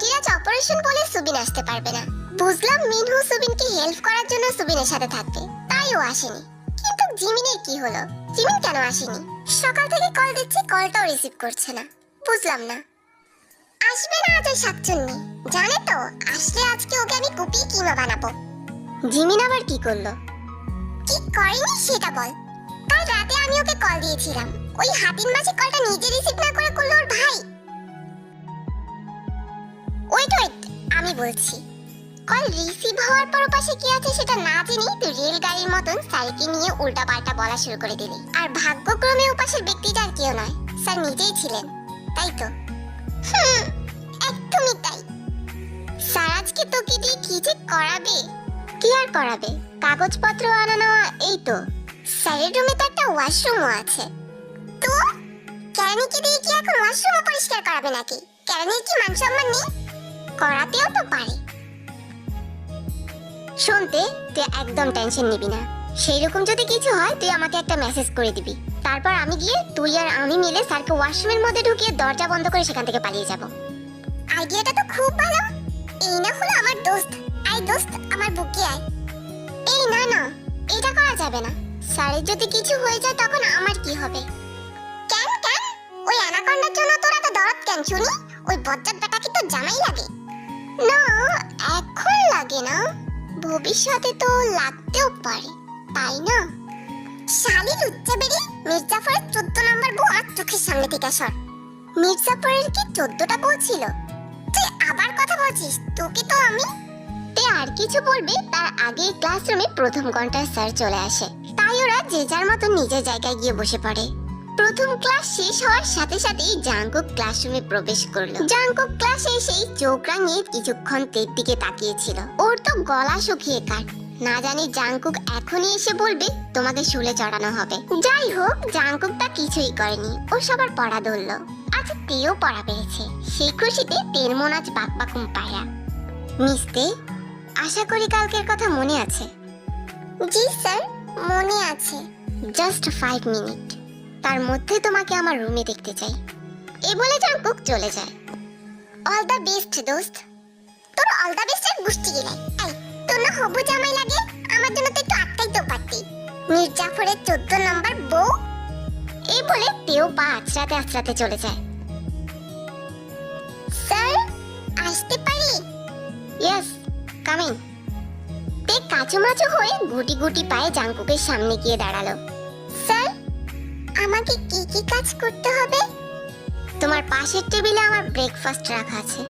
আন্টির আজ অপারেশন বলে সুবিন আসতে পারবে না। বুঝলাম মিনহু সুবিনকে হেল্প করার জন্য সুবিনের সাথে থাকবে, তাই ও আসেনি। কিন্তু জিমিনের কি হলো? জিমিন কেন আসেনি? সকাল থেকে কল দিচ্ছি, কলটাও রিসিভ করছে না। বুঝলাম না। আসবে না আজ ওই শাকচুন্নি, জানে তো আসলে আজকে ওকে আমি কুপি কিমা বানাবো। জিমিন আবার কি করলো? কি করেনি সেটা বল। কাল রাতে আমি ওকে কল দিয়েছিলাম, ওই হাতির মাঝে কলটা নিজে রিসিভ না করে করলো ওর ভাই। ওয়েট ওয়েট, আমি বলছি। কল রিসিভ হওয়ার পর পাশে কি আছে সেটা না জেনে তুই রেলগাড়ির মতন স্যারকে নিয়ে উল্টাপাল্টা বলা শুরু করে দিলি। আর ভাগ্যক্রমে ওপাশের ব্যক্তিটা আর কেউ নয়, স্যার নিজেই ছিলেন, তাই তো? একদমই তাই। স্যার আজকে তোকে দিয়ে কি যে করাবে। কি আর করাবে, কাগজপত্র আনা নেওয়া, এই তো। স্যারের রুমে তো একটা ওয়াশরুমও আছে। তো কেরানিকে দিয়ে কি এখন ওয়াশরুমও পরিষ্কার করাবে নাকি? কেরানির কি মান সম্মান নেই? করাতেও তো পারে। শুনতে তুই একদম টেনশন নিবি না। সেই রকম যদি কিছু হয় তুই আমাকে একটা মেসেজ করে দিবি, তারপর আমি গিয়ে তুই আর আমি মিলে স্যারকে ওয়াশরুমের মধ্যে ঢুকিয়ে দরজা বন্ধ করে সেখান থেকে পালিয়ে যাব। আইডিয়াটা তো খুব ভালো। এই না হলো আমার দোস্ত। আই দোস্ত, আমার বুকে আয়। এই না না, এটা করা যাবে না। স্যারের যদি কিছু হয়ে যায় তখন আমার কি হবে? কেন কেন? ওই অ্যানাকন্ডার জন্য তোরা তো দরদ কেন শুনি? ওই বজ্জাত বেটা কি তোর জামাই লাগে? না, এখন লাগে না, ভবিষ্যতে তো লাগতেও পারে, তাই না? শালি লুচ্চা বেরি, মির্জাফরের 14 নম্বর বউ আমার চোখের সামনে থেকে সর। মির্জাফরের কি 14টা বউ ছিল? তুই আবার কথা বলছিস? তোকে তো আমি। তে আর কিছু বলবি তার আগে ক্লাসরুমে প্রথম ঘন্টায় স্যার চলে আসে, তাই ওরা যে যার মতো নিজের জায়গায় গিয়ে বসে পড়ে। প্রথম ক্লাস শেষ হওয়ার সাথে সাথেই জাংকুক ক্লাসরুমে প্রবেশ করলো। জাংকুক ক্লাসে এসেই চোখ রাঙিয়ে কিছুক্ষণ তের দিকে তাকিয়েছিল। ওর তো গলা শুকিয়ে কাট, না জানি জাংকুক এখনই এসে বলবে তোমাদের শুলে চড়ানো হবে। যাই হোক, জাংকুক তা কিছুই করেনি, ও সবার পড়া ধরলো। আজ তেও পড়া পেয়েছে, সেই খুশিতে তের মন আজ বাকবাকুম পায়া। মিস্তে, আশা করি কালকের কথা মনে আছে? জি স্যার, মনে আছে। জাস্ট 5 মিনিট, তার মধ্যে তোমাকে আমার রুমে দেখতে চাই। এই বলে জাংকুক চলে যায়। অল দ্য বেস্ট দোস্ত। তোর অল দ্য বেস্টের গুষ্টি গিলাই। এই তোর না হবু জামাই লাগে, আমার জন্য তো একটু আটকাই তো পারতি। মির্জাফরের 14 নম্বর বউ। এই বলে তেও পা আছড়াতে আছড়াতে চলে যায়। স্যার, আসতে পারি? Yes, coming. তে কাচুমাচু হয়ে গুটি গুটি পায়ে জাংকুকের সামনে গিয়ে দাঁড়ালো। স্যার, আমাকে কি কি কাজ করতে হবে? তোমার পাশের টেবিলে আমার ব্রেকফাস্ট রাখা আছে।